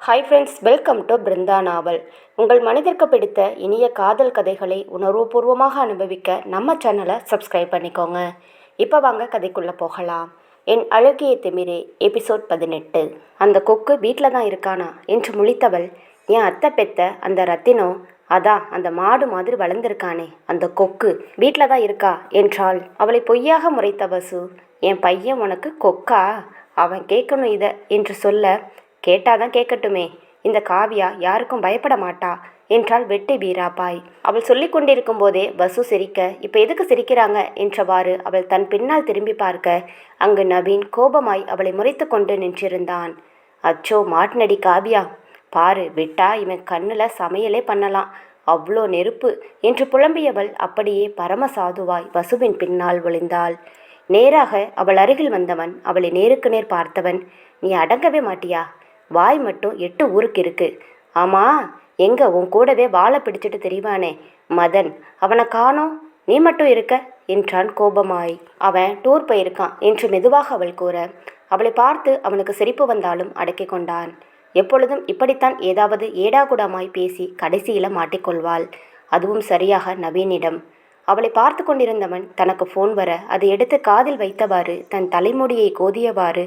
Hi friends, welcome to Brinda novel. உங்கள் மனதிற்கு பிடித்த இனிய காதல் கதைகளை உணர்வுபூர்வமாக அனுபவிக்க நம்ம சேனலை சப்ஸ்கிரைப் பண்ணிக்கோங்க. இப்போ வாங்க கதைக்குள்ளே போகலாம். என் அழகிய திமிரே எபிசோட் 18. அந்த கொக்கு வீட்டில் தான் இருக்கானா என்று முழித்தவள், என் அத்தை பெத்த அந்த ரத்தினம், அதான் அந்த மாடு மாதிரி வளர்ந்துருக்கானே அந்த கொக்கு வீட்டில் தான் இருக்கா என்றாள். அவளை பொய்யாக முறைத்த வசு, என் பையன் உனக்கு கொக்கா? அவன் கேட்கணும் இதை என்று சொல்ல, கேட்டாதான் கேட்கட்டுமே, இந்த காவியா யாருக்கும் பயப்பட மாட்டா என்றாள் வெட்டி வீராப்பாய். அவள் சொல்லி கொண்டிருக்கும் போதே வசு சிரிக்க, இப்போ எதுக்கு சிரிக்கிறாங்க என்றவாறு அவள் தன் பின்னால் திரும்பி பார்க்க, அங்கு நவீன் கோபமாய் அவளை முறைத்து கொண்டு நின்றிருந்தான். அச்சோ மாட்னடி காவியா, பாரு விட்டா இவன் கண்ணில் சமையலே பண்ணலாம், அவ்வளோ நெருப்பு என்று புலம்பியவள் அப்படியே பரமசாதுவாய் வசுவின் பின்னால் ஒளிந்தாள். நேராக அவள் அருகில் வந்தவன் அவளை நேருக்கு நேர் பார்த்தவன், நீ அடங்கவே மாட்டியா? வாய் மட்டும் 8 ஊருக்கு இருக்கு. ஆமா, எங்க உன் கூடவே வாழை பிடிச்சிட்டு தெரிவானே மதன், அவனை காணோம், நீ மட்டும் இருக்க என்றான் கோபமாய். அவன் டூர் போயிருக்கான் என்று மெதுவாக அவள் கூற, அவளை பார்த்து அவனுக்கு சிரிப்பு வந்தாலும் அடக்கி கொண்டான். எப்பொழுதும் இப்படித்தான் ஏதாவது ஏடாகுடமாய் பேசி கடைசியில் மாட்டிக்கொள்வாள். அதுவும் சரியாக நவீனிடம். அவளை பார்த்து கொண்டிருந்தவன் தனக்கு ஃபோன் வர அதை எடுத்து காதில் வைத்தவாறு தன் தலைமுடியை கோதியவாறு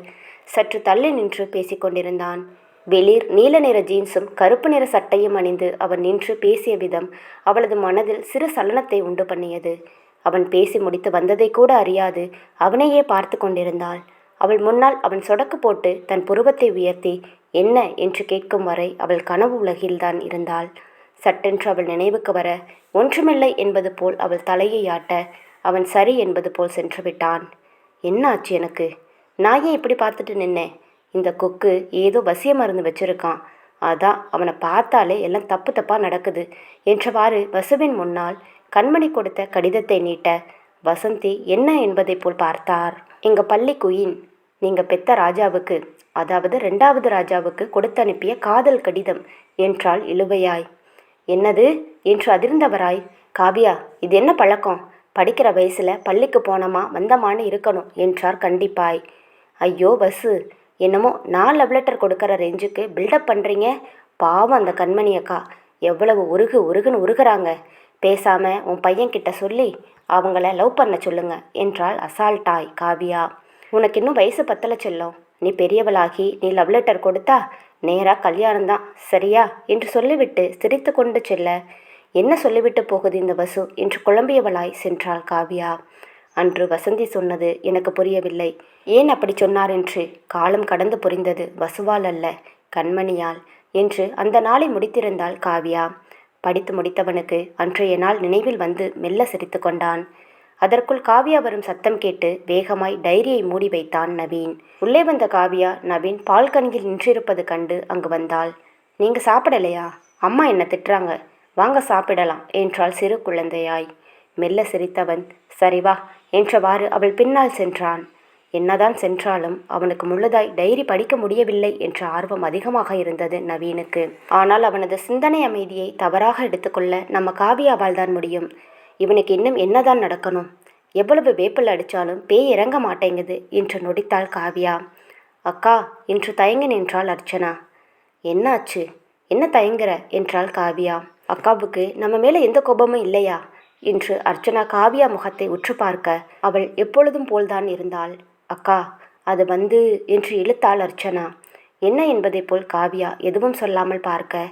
சற்று தள்ளி நின்று பேசிக்கொண்டிருந்தான். வெளிர் நீல நிற ஜீன்ஸும் கருப்பு நிற சட்டையும் அணிந்து அவன் நின்று பேசிய விதம் அவளது மனதில் சிறு சலனத்தை உண்டு பண்ணியது. அவன் பேசி முடித்து வந்ததை கூட அறியாது அவனையே பார்த்து கொண்டிருந்தாள். அவள் முன்னால் அவன் சொடக்கு போட்டு தன் புருவத்தை உயர்த்தி என்ன என்று கேட்கும் வரை அவள் கனவு உலகில்தான் இருந்தாள். சட்டென்று அவள் நினைவுக்கு வர, ஒன்றுமில்லை என்பது போல் அவள் தலையை ஆட்ட அவன் சரி என்பது போல் சென்று விட்டான். என்ன ஆச்சு எனக்கு? நான் ஏன் இப்படி பார்த்துட்டு நின்னேன்? இந்த கொக்கு ஏதோ வசிய மருந்து வச்சிருக்கான், அதான் அவனை பார்த்தாலே எல்லாம் தப்பு தப்பாக நடக்குது என்றவாறு வசுவின் முன்னால் கண்மணி கொடுத்த கடிதத்தை நீட்ட வசந்தி என்ன என்பதை போல் பார்த்தார். எங்கள் பள்ளி குயின், நீங்கள் பெத்த ராஜாவுக்கு, அதாவது 2வது ராஜாவுக்கு கொடுத்து அனுப்பிய காதல் கடிதம் என்றாள் இழுவையாய். என்னது என்று அதிர்ந்தவராய், காவியா இது என்ன பழக்கம்? படிக்கிற வயசில் பள்ளிக்கு போனோமா வந்தமான்னு இருக்கணும் என்றார் கண்டிப்பாய். ஐயோ வசு, என்னமோ நான் லவ் லெட்டர் கொடுக்குற ரேஞ்சுக்கு பில்டப் பண்ணுறீங்க. பாவம் அந்த கண்மணி அக்கா, எவ்வளவு உருகுன்னு உருகுறாங்க. பேசாமல் உன் பையன்கிட்ட சொல்லி அவங்கள லவ் பண்ண சொல்லுங்க என்றாள் அசால்ட்டாய் காவியா. உனக்கு இன்னும் வயசு பத்தலை செல்லும், நீ பெரியவளாகி நீ லவ் லெட்டர் கொடுத்தா நேராக கல்யாணம்தான் சரியா என்று சொல்லிவிட்டு சிரித்து கொண்டு செல்ல, என்ன சொல்லிவிட்டு போகுது இந்த வசு என்று குழம்பியவளாய் சென்றாள் காவியா. அன்று வசந்தி சொன்னது எனக்கு புரியவில்லை. ஏன் அப்படி சொன்னார் என்று காலம் கடந்து புரிந்தது வசுவால் அல்ல, கண்மணியால் என்று அந்த நாளை முடித்திருந்தாள் காவியா. படித்து முடித்தவனுக்கு அன்றைய நாள் நினைவில் வந்து மெல்ல சிரித்து கொண்டான். அதற்குள் காவியா வரும் சத்தம் கேட்டு வேகமாய் டைரியை மூடி வைத்தான் நவீன். உள்ளே வந்த காவியா நவீன் பால்கனியில் நின்றிருப்பது கண்டு அங்கு வந்தாள். நீங்க சாப்பிடலையா? அம்மா என்ன திட்டுறாங்க, வாங்க சாப்பிடலாம் என்றாள் சிறு குழந்தையாய். மெல்ல சிரித்தவன் சரி வா என்றவாறு அவள் பின்னால் சென்றான். என்னதான் சென்றாலும் அவனுக்கு முழுதாய் டைரி படிக்க முடியவில்லை என்ற ஆர்வம் அதிகமாக இருந்தது நவீனுக்கு. ஆனால் அவனது சிந்தனை அமைதியை தவறாக எடுத்துக்கொள்ள நம்ம காவியாவால் தான் முடியும். இவனுக்கு இன்னும் என்னதான் நடக்கணும்? எவ்வளவு வேப்பில் அடித்தாலும் பேய் இறங்க மாட்டேங்குது என்று நொடித்தாள் காவியா. அக்கா என்று தயங்கி நின்றாள் அர்ச்சனா. என்னாச்சு, என்ன தயங்குற என்றாள் காவியா. அக்காவுக்கு நம்ம மேலே எந்த கோபமும் இல்லையா என்று அர்ச்சனா காவியா முகத்தை உற்று பார்க்க அவள் எப்பொழுதும் போல்தான் இருந்தாள். அக்கா அது என்று இழுத்தாள் அர்ச்சனா. என்ன என்பதை போல் காவியா எதுவும் சொல்லாமல் பார்க்க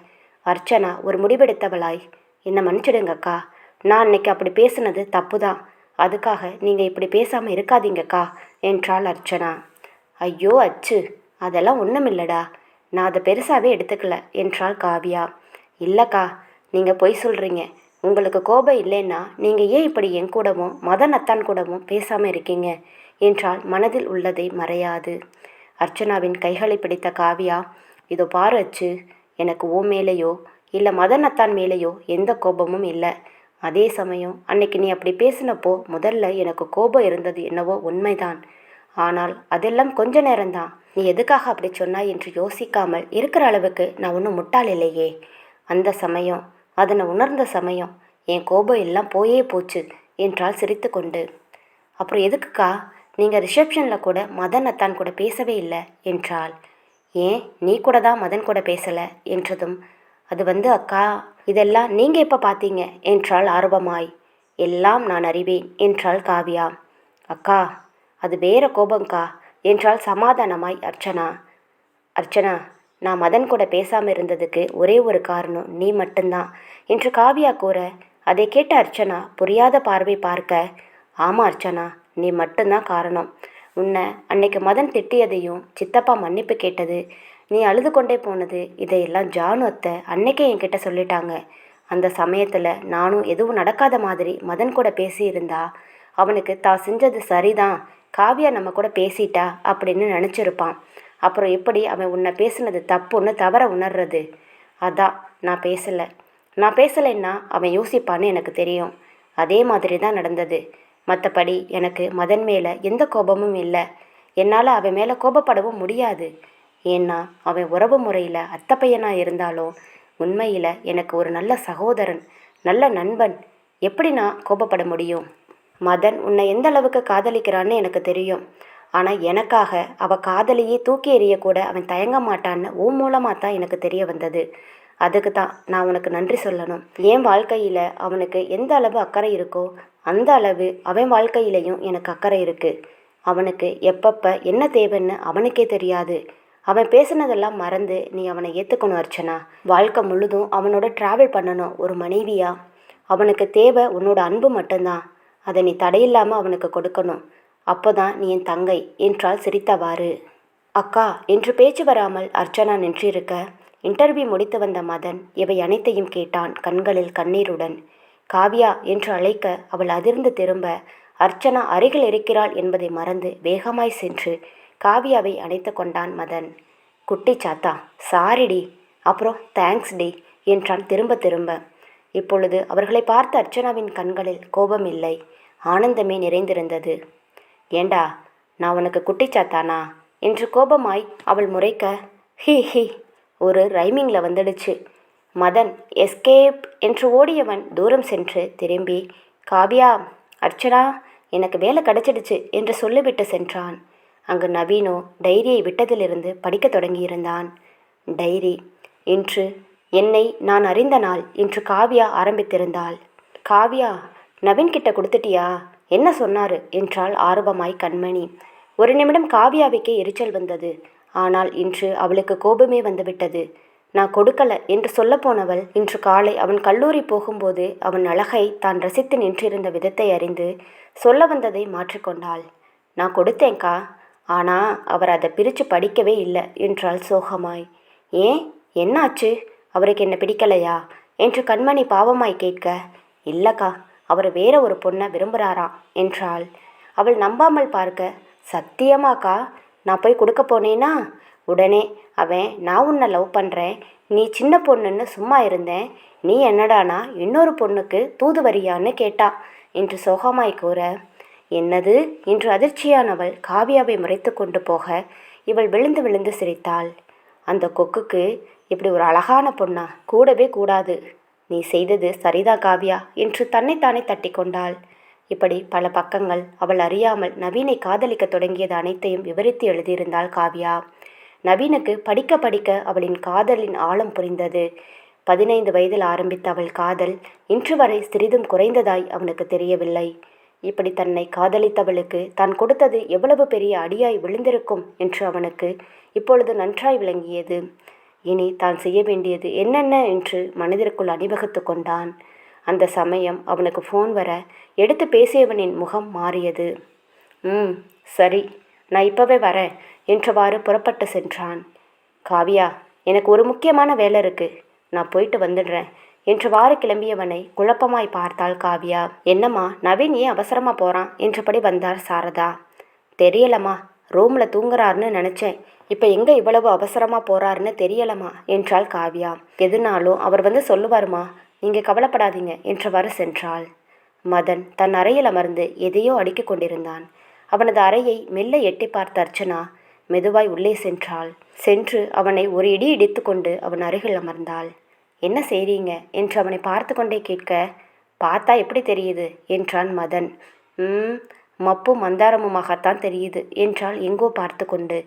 அர்ச்சனா ஒரு முடிவெடுத்தவளாய், என்ன மன்னிச்சிடுங்கக்கா, நான் அன்னைக்கு அப்படி பேசுனது தப்பு தான், அதுக்காக நீங்கள் இப்படி பேசாமல் இருக்காதீங்கக்கா என்றாள் அர்ச்சனா. ஐயோ அச்சு, அதெல்லாம் ஒன்றுமில்லடா, நான் அதை பெருசாகவே எடுத்துக்கல என்றாள் காவியா. இல்லைக்கா, நீங்கள் பொய் சொல்கிறீங்க, உங்களுக்கு கோபம் இல்லைன்னா நீங்கள் ஏன் இப்படி என் கூடவும் மதன் அத்தான் கூடவும் பேசாமல் இருக்கீங்க என்றால் மனதில் உள்ளதை மறையாது. அர்ச்சனாவின் கைகளை பிடித்த காவியா, இதோ பாரு அச்சு, எனக்கு ஓ மேலேயோ இல்லை மதன் அத்தான் மேலேயோ எந்த கோபமும் இல்லை. அதே சமயம் அன்னைக்கு நீ அப்படி பேசினப்போ முதல்ல எனக்கு கோபம் இருந்தது என்னவோ உண்மைதான். ஆனால் அதெல்லாம் கொஞ்ச நேரம்தான். நீ எதுக்காக அப்படி சொன்னாய் என்று யோசிக்காமல் இருக்கிற அளவுக்கு நான் ஒன்றும் முட்டாள் இல்லையே. அந்த சமயம், அதனை உணர்ந்த சமயம் என் கோபம் எல்லாம் போயே போச்சு என்றாள் சிரித்து கொண்டு. அப்புறம் எதுக்குக்கா நீங்கள் ரிசப்ஷனில் கூட மதன் அத்தான் கூட பேசவே இல்லை என்றாள். ஏன் நீ கூட தான் மதன் கூட பேசலை என்றதும், அது வந்து அக்கா, இதெல்லாம் நீங்கள் எப்போ பார்த்தீங்க என்றாள் ஆர்வமாய். எல்லாம் நான் அறிவேன் என்றாள் காவியா. அக்கா, அது வேற கோபங்க்கா என்றாள் சமாதானமாய் அர்ச்சனா. அர்ச்சனா, நான் மதன் கூட பேசாமல் இருந்ததுக்கு ஒரே ஒரு காரணம் நீ மட்டும்தான் என்று காவியா கூற, அதை கேட்ட அர்ச்சனா புரியாத பார்வை பார்க்க, ஆமாம் அர்ச்சனா, நீ மட்டும்தான் காரணம். உன்னை அன்னைக்கு மதன் திட்டியதையும் சித்தப்பா மன்னிப்பு கேட்டது, நீ அழுது கொண்டே போனது, இதையெல்லாம் ஜானு அத்தை அன்னைக்கே என்கிட்ட சொல்லிட்டாங்க. அந்த சமயத்தில் நானும் எதுவும் நடக்காத மாதிரி மதன் கூட பேசியிருந்தா அவனுக்கு தான் செஞ்சது சரிதான், காவியா நம்ம கூட பேசிட்டா அப்படின்னு நினச்சிருப்பான். அப்புறம் எப்படி அவன் உன்னை பேசுனது தப்புன்னு தவற உணர்றது? அதான் நான் பேசலைன்னா அவன் யோசிப்பான்னு எனக்கு தெரியும். அதே மாதிரி தான் நடந்தது. மற்றபடி எனக்கு மதன் மேலே எந்த கோபமும் இல்லை. என்னால் அவன் மேலே கோபப்படவும் முடியாது. ஏன்னா அவன் உறவு முறையில் அத்தை பையனாக இருந்தாலும் உண்மையில் எனக்கு ஒரு நல்ல சகோதரன், நல்ல நண்பன். எப்படி நான் கோபப்பட முடியும்? மதன் உன்னை எந்த அளவுக்கு காதலிக்கிறான்னு எனக்கு தெரியும். ஆனால் எனக்காக அவள் காதலியே தூக்கி எறியக்கூட அவன் தயங்க மாட்டான்னு உன் மூலமாக தான் எனக்கு தெரிய வந்தது. அதுக்கு தான் நான் உனக்கு நன்றி சொல்லணும். என் வாழ்க்கையில் அவனுக்கு எந்த அளவு அக்கறை இருக்கோ அந்த அளவு அவன் வாழ்க்கையிலையும் எனக்கு அக்கறை இருக்குது. அவனுக்கு எப்பப்போ என்ன தேவைன்னு அவனுக்கே தெரியாது. அவன் பேசுனதெல்லாம் மறந்து நீ அவனை ஏற்றுக்கணும் அர்ச்சனா. வாழ்க்கை முழுதும் அவனோட ட்ராவல் பண்ணணும் ஒரு மனைவியா. அவனுக்கு தேவை உன்னோட அன்பு மட்டும்தான். அதை நீ தடையில்லாமல் அவனுக்கு கொடுக்கணும். அப்போதான் நீ என் தங்கை என்றால் சிரித்தவாறு. அக்கா என்று பேச்சு வராமல் அர்ச்சனா நின்றிருக்க, இன்டர்வியூ முடித்து வந்த மதன் இவை அனைத்தையும் கேட்டான் கண்களில் கண்ணீருடன். காவியா என்று அழைக்க அவள் அதிர்ந்து திரும்ப, அர்ச்சனா அருகில் இருக்கிறாள் என்பதை மறந்து வேகமாய் சென்று காவியாவை அணைத்து கொண்டான் மதன். குட்டி சாத்தா, சாரிடி, அப்புறம் தேங்க்ஸ் டி என்றான் திரும்ப திரும்ப. இப்பொழுது அவர்களை பார்த்த அர்ச்சனாவின் கண்களில் கோபம் இல்லை, ஆனந்தமே நிறைந்திருந்தது. ஏண்டா, நான் உனக்கு குட்டி சாத்தானா என்று கோபமாய் அவள் முறைக்க, ஹி ஹி ஒரு ரைமிங்கில் வந்துடுச்சு. மதன் எஸ்கேப் என்று ஓடியவன் தூரம் சென்று திரும்பி, காவியா, அர்ச்சனா, எனக்கு வேலை கிடைச்சிடுச்சு என்று சொல்லிவிட்டு சென்றான். அங்கு நவீனோ டைரியை விட்டதிலிருந்து படிக்க தொடங்கியிருந்தான். டைரி. இன்று என்னை நான் அறிந்த நாள் என்று காவியா ஆரம்பித்திருந்தாள். காவியா, நவீன்கிட்ட கொடுத்துட்டியா? என்ன சொன்னாரு என்றாள் ஆர்வமாய் கண்மணி. ஒரு நிமிடம் காவியாவுக்கே எரிச்சல் வந்தது. ஆனால் இன்று அவளுக்கு கோபமே வந்துவிட்டது. நான் கொடுக்கல என்று சொல்லப்போனவள் இன்று காலை அவன் கல்லூரி போகும்போது அவன் அழகை தான் ரசித்து நின்றிருந்த விதத்தை அறிந்து சொல்ல வந்ததை மாற்றிக்கொண்டாள். நான் கொடுத்தேன்க்கா, ஆனால் அவர் அதை பிரித்து படிக்கவே இல்லை என்றாள் சோகமாய். ஏன், என்னாச்சு? அவருக்கு என்ன பிடிக்கலையா என்று கண்மணி பாவமாய் கேட்க, இல்லைக்கா, அவர் வேற ஒரு பொண்ணை விரும்புகிறாராம் என்றாள். அவள் நம்பாமல் பார்க்க, சத்தியமாக்கா? நான் போய் கொடுக்க போனேனா உடனே அவன், நான் உன்னை லவ் பண்ணுறேன், நீ சின்ன பொண்ணுன்னு சும்மா இருந்தேன், நீ என்னடானா இன்னொரு பொண்ணுக்கு தூதுவரியான்னு கேட்டா என்று சோகமாய் கூற, என்னது என்று அதிர்ச்சியானவள் காவியாவை முறைத்து கொண்டு போக இவள் விழுந்து விழுந்து சிரித்தாள். அந்த கொக்குக்கு இப்படி ஒரு அழகான பொண்ணா கூடவே கூடாது. நீ செய்தது சரிதான் காவியா என்று தன்னைத்தானே தட்டி கொண்டாள். இப்படி பல பக்கங்கள் அவள் அறியாமல் நவீனை காதலிக்க தொடங்கியது அனைத்தையும் விவரித்து எழுதியிருந்தாள் காவியா. நவீனுக்கு படிக்க படிக்க அவளின் காதலின் ஆழம் புரிந்தது. 15 வயதில் ஆரம்பித்த அவள் காதல் இன்று வரை சிறிதும் குறைந்ததாய் அவனுக்கு தெரியவில்லை. இப்படி தன்னை காதலித்தவளுக்கு தான் கொடுத்தது எவ்வளவு பெரிய அடியாய் விழுந்திருக்கும் என்று அவனுக்கு இப்பொழுது நன்றாய் விளங்கியது. இனி தான் செய்ய வேண்டியது என்னென்ன என்று மனதிற்குள் அணிவகுத்து கொண்டான். அந்த சமயம் அவனுக்கு ஃபோன் வர எடுத்து பேசியவனின் முகம் மாறியது. சரி, நான் இப்போவே வரேன் என்றவாறு புறப்பட்டு சென்றான். காவியா, எனக்கு ஒரு முக்கியமான வேலை இருக்குது, நான் போயிட்டு வந்துடுறேன் என்றவாறு கிளம்பியவனை குழப்பமாய் பார்த்தாள் காவியா. என்னம்மா, நவீன் ஏன் அவசரமாக போகிறான் என்றபடி வந்தார் சாரதா. தெரியலம்மா, ரூமில் தூங்குறாருன்னு நினச்சேன், இப்போ எங்கே இவ்வளவு அவசரமாக போகிறாருன்னு தெரியலம்மா என்றாள் காவியா. எதுனாலும் அவர் வந்து சொல்லுவாருமா, நீங்கள் கவலைப்படாதீங்க என்றவாறு சென்றாள். மதன் தன் அறையில் அமர்ந்து எதையோ அடுக்கி கொண்டிருந்தான். அவனது அறையை மெல்ல எட்டி பார்த்த அர்ச்சனா மெதுவாய் உள்ளே சென்றாள். சென்று அவனை ஒரு இடி இடித்து கொண்டு அவன் அருகில் அமர்ந்தாள். என்ன செய்றீங்க என்று அவனை பார்த்து கொண்டே கேட்க, பார்த்தா எப்படி தெரியுது என்றான் மதன். மப்பும் மந்தாரமுமாகத்தான் தெரியுது என்றாள் எங்கோ பார்த்து கொண்டு.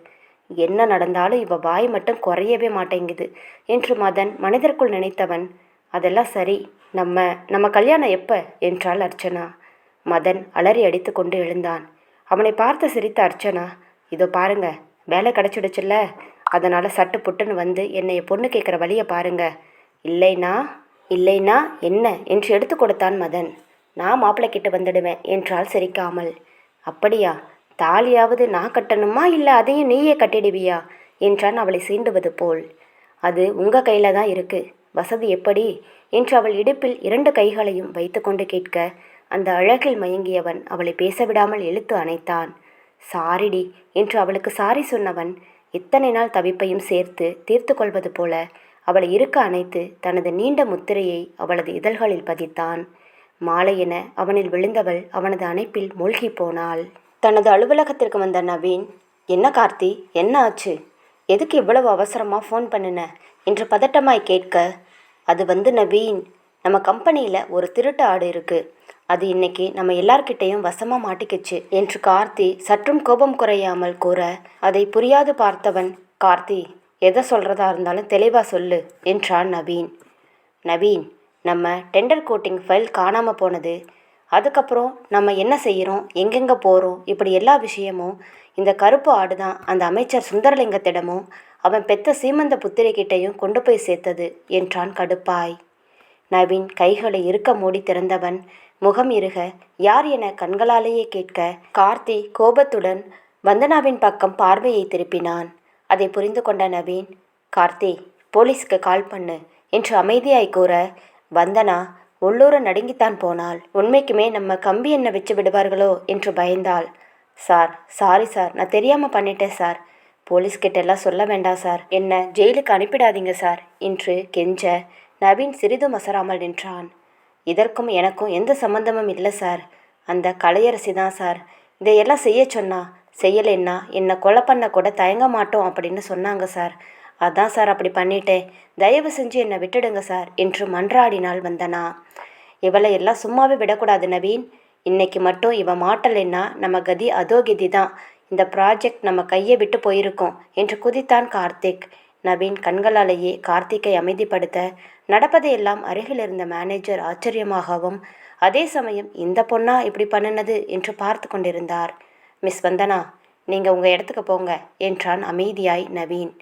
என்ன நடந்தாலும் இவ வாய் மட்டும் குறையவே மாட்டேங்குது என்று மதன் மனதிற்குள் நினைத்தவன், அதெல்லாம் சரி, நம்ம நம்ம கல்யாணம் எப்போ என்றாள் அர்ச்சனா. மதன் அலறி அடித்து கொண்டு எழுந்தான். அவனை பார்த்து சிரித்த அர்ச்சனா, இதோ பாருங்க, வேலை கிடச்சிடுச்சுல்ல, அதனால் சட்டு புட்டுன்னு வந்து என்னைய பொண்ணு கேட்குற வழியை பாருங்க. இல்லைனா இல்லைனா என்ன என்று எடுத்து கொடுத்தான் மதன். நான் மாப்பிள்ளை கிட்ட வந்துடுவேன் என்றாள் சிரிக்காமல். அப்படியா, தாலியாவது நான் கட்டணுமா இல்லை அதையும் நீயே கட்டிடுவியா என்றான் அவளை சீண்டுவது போல். அது உங்கள் கையில் தான் இருக்கு, வசதி எப்படி என்று அவள் இடுப்பில் 2 கைகளையும் வைத்து கொண்டு கேட்க, அந்த அழகில் மயங்கியவன் அவளை பேசவிடாமல் இழுத்து அணைத்தான். சாரிடி என்று அவளுக்கு சாரி சொன்னவன் இத்தனை நாள் தவிப்பையும் சேர்த்து தீர்த்து கொள்வது போல அவளை இருக்க அணைத்து தனது நீண்ட முத்திரையை அவளது இதழ்களில் பதித்தான். மாலையென அவனில் விழுந்தவள் அவனது அணைப்பில் மூழ்கி போனாள். தனது அலுவலகத்திற்கு வந்த நவீன், என்ன கார்த்தி, என்ன ஆச்சு, எதுக்கு இவ்வளவு அவசரமாக ஃபோன் பண்ணின என்று பதட்டமாய் கேட்க, அது வந்து நவீன், நம்ம கம்பெனியில் ஒரு திருட்டு ஆடு இருக்குது, அது இன்னைக்கு நம்ம எல்லார்கிட்டையும் வசமாக மாட்டிக்கிச்சு என்று கார்த்தி சற்றும் கோபம் குறையாமல் கூற, அதை புரியாது பார்த்தவன், கார்த்தி எதை சொல்கிறதா இருந்தாலும் தெளிவாக சொல்லு என்றான் நவீன். நவீன், நம்ம டெண்டர் கோட்டிங் ஃபைல் காணாமல் போனது, அதுக்கப்புறம் நம்ம என்ன செய்கிறோம், எங்கெங்கே போகிறோம், இப்படி எல்லா விஷயமும் இந்த கருப்பு ஆடு தான் அந்த அமைச்சர் சுந்தரலிங்கத்திடமும் அவன் பெத்த சீமந்த புத்திரிகிட்டையும் கொண்டு போய் சேர்த்தது என்றான் கடுப்பாய். நவீன் கைகளை இருக்க மூடி திறந்தவன் முகம் இருக யார் என கண்களாலேயே கேட்க, கார்த்தி கோபத்துடன் வந்தனாவின் பக்கம் பார்வையை திருப்பினான். அதை புரிந்து கொண்ட நவீன், கார்த்தி போலீஸுக்கு கால் பண்ணு என்று அமைதியாய் கூற, வந்தனா உள்ளூர நடுங்கித்தான் போனாள். உண்மைக்குமே நம்ம கம்பி என்ன வச்சு விடுவார்களோ என்று பயந்தாள். சார், சாரி சார், நான் தெரியாமல் பண்ணிட்டேன் சார், போலீஸ்கிட்ட எல்லாம் சொல்ல வேண்டாம் சார், என்ன ஜெயிலுக்கு அனுப்பிடாதீங்க சார் என்று கெஞ்ச நவீன் சிறிதும் அசராமல் நின்றான். இதற்கும் எனக்கும் எந்த சம்பந்தமும் இல்லை சார், அந்த கலையரசி தான் சார் இதையெல்லாம் செய்ய சொன்னா, செய்யலைன்னா என்னை கொலை பண்ண கூட தயங்க மாட்டோம் அப்படின்னு சொன்னாங்க சார், அதான் சார் அப்படி பண்ணிட்டேன், தயவு செஞ்சு என்னை விட்டுடுங்க சார் என்று மன்றாடினாள் வந்தனா. இவளை எல்லாம் சும்மாவே விடக்கூடாது நவீன், இன்னைக்கு மட்டும் இவ மாட்டலைன்னா நம்ம கதி அதோ கதி தான், இந்த ப்ராஜெக்ட் நம்ம கையை விட்டு போயிருக்கோம் என்று குதித்தான் கார்த்திக். நவீன் கண்களாலேயே கார்த்திக்கை அமைதிப்படுத்த நடப்பதையெல்லாம் அருகில் இருந்த மேனேஜர் ஆச்சரியமாகவும் அதே சமயம் இந்த பொண்ணா இப்படி பண்ணினது என்று பார்த்து கொண்டிருந்தார். மிஸ் வந்தனா, நீங்கள் உங்கள் இடத்துக்கு போங்க என்றான் அமைதியாய் நவீன்.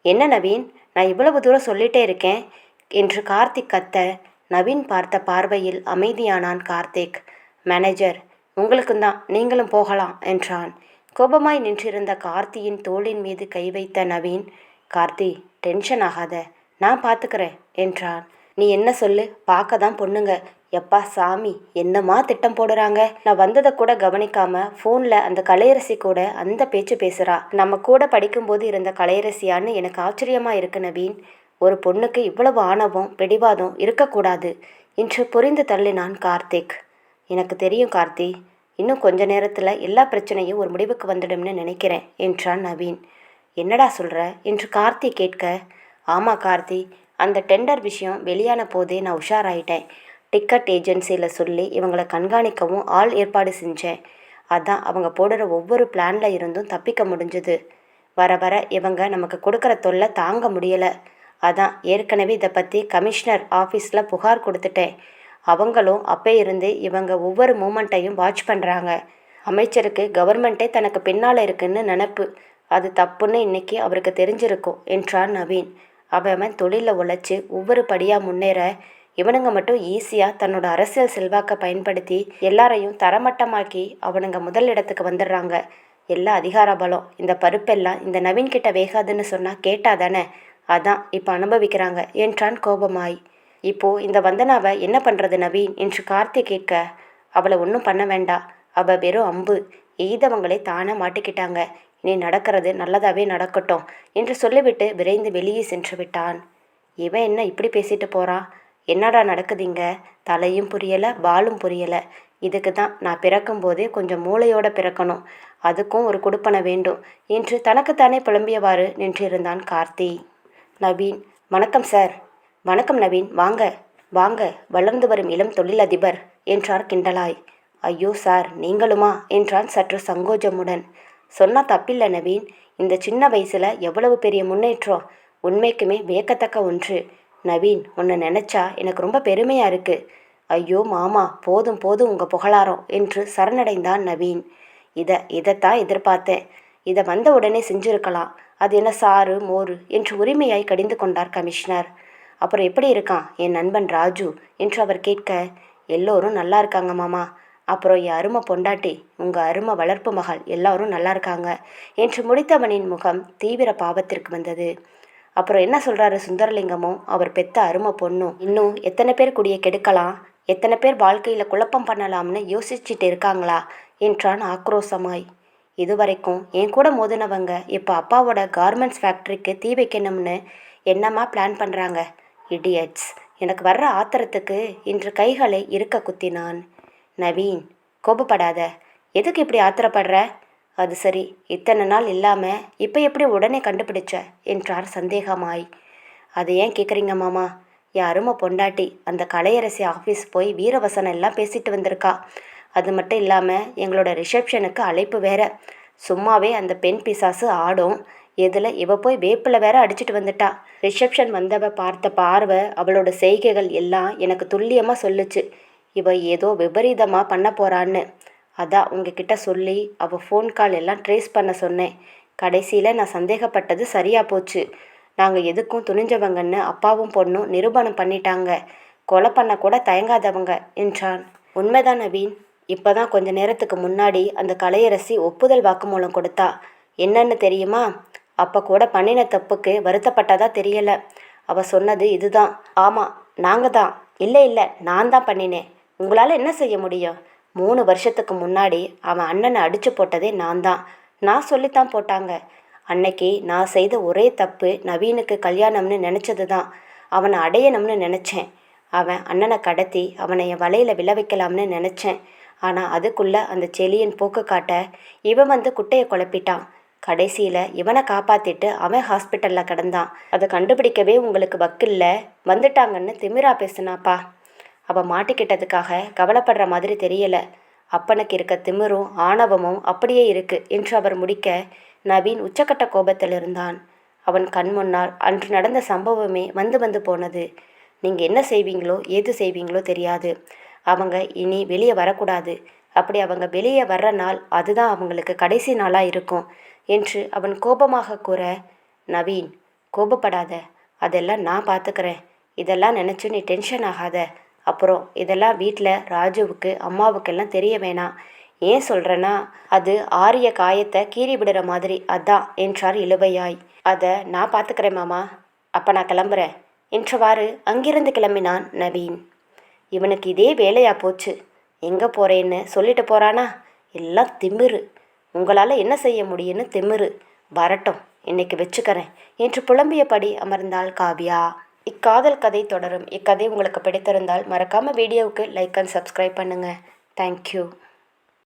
என்ன நவீன், நான் இவ்வளவு தூரம் சொல்லிட்டே இருக்கேன் என்று கார்த்திக் கத்த, நவீன் பார்த்த பார்வையில் அமைதியானான் கார்த்திக். மேனேஜர், உங்களுக்கும் தான், நீங்களும் போகலாம் என்றான். கோபமாய் நின்றிருந்த கார்த்தியின் தோளின் மீது கை வைத்த நவீன், கார்த்தி டென்ஷன் ஆகாத, நான் பார்த்துக்கிறேன் என்றான். நீ என்ன சொல்லு, பார்க்க தான் பொண்ணுங்க, எப்பா சாமி என்னம்மா திட்டம் போடுறாங்க, நான் வந்ததை கூட கவனிக்காம ஃபோனில் அந்த கலையரசி கூட அந்த பேச்சு பேசுகிறா, நம்ம கூட படிக்கும்போது இருந்த கலையரசியான்னு எனக்கு ஆச்சரியமாக இருக்கு நவீன், ஒரு பொண்ணுக்கு இவ்வளவு ஆணவம் பிடிவாதம் இருக்கக்கூடாது என்று புரிந்து தள்ளினான் கார்த்திக். எனக்கு தெரியும் கார்த்தி, இன்னும் கொஞ்ச நேரத்தில் எல்லா பிரச்சனையும் ஒரு முடிவுக்கு வந்துடும்னு நினைக்கிறேன் என்றான் நவீன். என்னடா சொல்கிற என்று கார்த்தி கேட்க, ஆமாம் கார்த்தி, அந்த டெண்டர் விஷயம் வெளியான போதே நான் உஷாராயிட்டேன், டிக்கெட் ஏஜென்சியில் சொல்லி இவங்களை கண்காணிக்கவும் ஆள் ஏற்பாடு செஞ்சேன், அதான் அவங்க போடுற ஒவ்வொரு பிளானில் இருந்தும் தப்பிக்க முடிஞ்சுது, வர வர இவங்க நமக்கு கொடுக்குற தொல்லை தாங்க முடியலை, அதான் ஏற்கனவே இதை பற்றி கமிஷனர் ஆஃபீஸில் புகார் கொடுத்துட்டேன், அவங்களும் அப்போ இருந்து இவங்க ஒவ்வொரு மூமெண்ட்டையும் வாட்ச் பண்ணுறாங்க, அமைச்சருக்கு கவர்மெண்ட்டே தனக்கு பின்னால் இருக்குன்னு நினப்பு, அது தப்புன்னு இன்னைக்கு அவருக்கு தெரிஞ்சிருக்கும் என்றான் நவீன். அவன் தொழிலில் உழைச்சி ஒவ்வொரு படியாக முன்னேற இவனுங்க மட்டும் ஈஸியாக தன்னோட அரசியல் செல்வாக்கை பயன்படுத்தி எல்லாரையும் தரமட்டமாக்கி அவனுங்க முதல் இடத்துக்கு வந்துடுறாங்க. எல்லா அதிகார பலம் இந்த பருப்பெல்லாம் இந்த நவீன் கிட்ட வேகாதுன்னு சொன்னால் கேட்டாதானே, அதான் இப்போ அனுபவிக்கிறாங்க என்றான் கோபமாய். இப்போது இந்த வந்தனாவை என்ன பண்ணுறது நவீன் என்று கார்த்தி கேட்க, அவளை ஒன்றும் பண்ண வேண்டாம், அவள் வெறும் அம்பு, எய்தவங்களே தானாக மாட்டிக்கிட்டாங்க, இனி நடக்கிறது நல்லதாகவே நடக்கட்டும் என்று சொல்லிவிட்டு விரைந்து வெளியே சென்று விட்டான். இவன் என்ன இப்படி பேசிட்டு போகிறான், என்னடா நடக்குதுங்க, தலையும் புரியலை வாலும் புரியலை, இதுக்கு தான் நான் பிறக்கும்போதே கொஞ்சம் மூளையோடு பிறக்கணும், அதுக்கும் ஒரு கொடுப்பனை வேண்டும் என்று தனக்குத்தானே புலம்பியவாறு நின்றிருந்தான் கார்த்தி. நவீன், வணக்கம் சார். வணக்கம் நவீன், வாங்க வாங்க, வளர்ந்து வரும் இளம் தொழிலதிபர் என்றார் கிண்டலாய். ஐயோ சார் நீங்களுமா என்றான் சற்று சங்கோஜமுடன். சொன்னா தப்பில்லை நவீன், இந்த சின்ன வயசில் எவ்வளவு பெரிய முன்னேற்றம்! உண்மைக்குமே வியக்கத்தக்க ஒன்று. நவீன், உன்னை நினச்சா எனக்கு ரொம்ப பெருமையாக இருக்குது. ஐயோ மாமா, போதும் போதும் உங்கள் புகழாரம் என்று சரணடைந்தான் நவீன். இதைத்தான் எதிர்பார்த்தேன். இதை வந்த உடனே செஞ்சிருக்கலாம். அது என்ன சாறு மோரு என்று உரிமையாய் கடிந்து கொண்டார் கமிஷனர். அப்புறம் எப்படி இருக்கான் என் நண்பன் ராஜு என்று அவர் கேட்க, எல்லோரும் நல்லா இருக்காங்க மாமா. அப்புறம் என் அருமை பொண்டாட்டி, உங்கள் அருமை வளர்ப்பு மகள் எல்லாரும் நல்லா இருக்காங்க என்று முடித்தவனின் முகம் தீவிர பாவத்திற்கு வந்தது. அப்புறம் என்ன சொல்கிறாரு சுந்தரலிங்கமும் அவர் பெத்த அருமை பொண்ணும், இன்னும் எத்தனை பேர் குடியை கெடுக்கலாம், எத்தனை பேர் வாழ்க்கையில் குழப்பம் பண்ணலாம்னு யோசிச்சுட்டு இருக்காங்களா என்றான் ஆக்ரோசமாய். இதுவரைக்கும் என் கூட மோதினவங்க இப்போ அப்பாவோட கார்மெண்ட்ஸ் ஃபேக்ட்ரிக்கு தீ வைக்கணும்னு என்னம்மா பிளான் பண்ணுறாங்க? இடியட்ஸ்! எனக்கு வர்ற ஆத்திரத்துக்கு இன்று கைகளை இருக்க குத்தினான். நவீன், கோபப்படாத. எதுக்கு இப்படி ஆத்திரப்படுற? அது சரி, இத்தனை நாள் இல்லாமல் இப்போ எப்படி உடனே கண்டுபிடிச்ச என்றார் சந்தேகமாய். அதை ஏன் கேட்குறீங்க மாமா? என் அருமை பொண்டாட்டி அந்த கலையரசி ஆஃபீஸ் போய் வீரவசனம் எல்லாம் பேசிட்டு வந்திருக்கா. அது மட்டும் இல்லாமல் எங்களோட ரிசப்ஷனுக்கு அழைப்பு வேற. சும்மாவே அந்த பெண் பிசாசு ஆடும். இதில் இவ போய் வேப்பில் வேற அடிச்சிட்டு வந்துட்டா. ரிசப்ஷன் வந்தவ பார்த்த பார்வை, அவளோட செய்கைகள் எல்லாம் எனக்கு துல்லியமாக சொல்லுச்சு. இவ ஏதோ விபரீதமாக பண்ண போகிறான்னு. அதான் உங்ககிட்ட சொல்லி அவள் ஃபோன் கால் எல்லாம் ட்ரேஸ் பண்ண சொன்னேன். கடைசியில் நான் சந்தேகப்பட்டது சரியாக போச்சு. நாங்கள் எதுக்கும் துணிஞ்சவங்கன்னு அப்பாவும் பொண்ணும் நிரூபணம் பண்ணிட்டாங்க. கொலை பண்ண கூட தயங்காதவங்க என்றான். உண்மைதான் நவீன். இப்போ தான் கொஞ்ச நேரத்துக்கு முன்னாடி அந்த கலையரசி ஒப்புதல் வாக்குமூலம் கொடுத்தா. என்னன்னு தெரியுமா? அப்போ கூட பண்ணின தப்புக்கு வருத்தப்பட்டதா தெரியலை. அவள் சொன்னது இதுதான். ஆமாம், நாங்கள் தான். இல்லை நான் தான் பண்ணினேன். உங்களால் என்ன செய்ய முடியும்? 3 வருஷத்துக்கு முன்னாடி அவன் அண்ணனை அடித்து போட்டதே நான் தான். நான் சொல்லித்தான் போட்டாங்க. அன்னைக்கு நான் செய்த ஒரே தப்பு நவீனுக்கு கல்யாணம்னு நினச்சது தான். அவனை அடையணும்னு நினச்சேன். அவன் அண்ணனை கடத்தி அவனை என் வலையில் விழ வைக்கலாம்னு நினச்சேன். ஆனால் அதுக்குள்ளே அந்த செலியன் போக்கு காட்ட இவன் வந்து குட்டையை குழப்பிட்டான். கடைசியில் இவனை காப்பாற்றிட்டு அவன் ஹாஸ்பிட்டலில் கிடந்தான். அதை கண்டுபிடிக்கவே உங்களுக்கு வக்கில்ல வந்துட்டாங்கன்னு திமிரா பேசுனாப்பா. அவள் மாட்டிக்கிட்டதுக்காக கவலைப்படுற மாதிரி தெரியலை. அப்பனுக்கு இருக்க திமிரும் ஆணவமும் அப்படியே இருக்கு என்று அவர் முடிக்க, நவீன் உச்சக்கட்ட கோபத்தில் இருந்தான். அவன் கண் முன்னால் அன்று நடந்த சம்பவமே வந்து போனது. நீங்கள் என்ன செய்வீங்களோ ஏது செய்வீங்களோ தெரியாது. அவங்க இனி வெளியே வரக்கூடாது. அப்படி அவங்க வெளியே வர்ற நாள் அதுதான் அவங்களுக்கு கடைசி நாளாக இருக்கும் என்று அவன் கோபமாக கூற, நவீன், கோபப்படாத. அதெல்லாம் நான் பார்த்துக்கிறேன். இதெல்லாம் நினச்சி நீ டென்ஷன் ஆகாத. அப்புறம் இதெல்லாம் வீட்டில் ராஜுவுக்கு அம்மாவுக்கெல்லாம் தெரிய வேணாம். ஏன் சொல்கிறேன்னா, அது ஆரிய காயத்தை கீறி விடுற மாதிரி, அதான் என்றார் இழுவையாய். அதை நான் பார்த்துக்கிறேன் மாமா. அப்போ நான் கிளம்புறேன் என்றவாறு அங்கிருந்து கிளம்பினான் நவீன். இவனுக்கு இதே வேலையா போச்சு. எங்கே போகிறேன்னு சொல்லிட்டு போகிறானா? எல்லாம் திமிரு. உங்களால் என்ன செய்ய முடியும்னு திமிரு. வரட்டும், இன்னைக்கு வச்சுக்கிறேன் என்று புலம்பியபடி அமர்ந்தாள் காவ்யா. இக்காதல் கதை தொடரும். இக்கதை உங்களுக்கு பிடித்திருந்தால் மறக்காமல் வீடியோவுக்கு லைக் அண்ட் சப்ஸ்கிரைப் பண்ணுங்கள். தேங்க்யூ.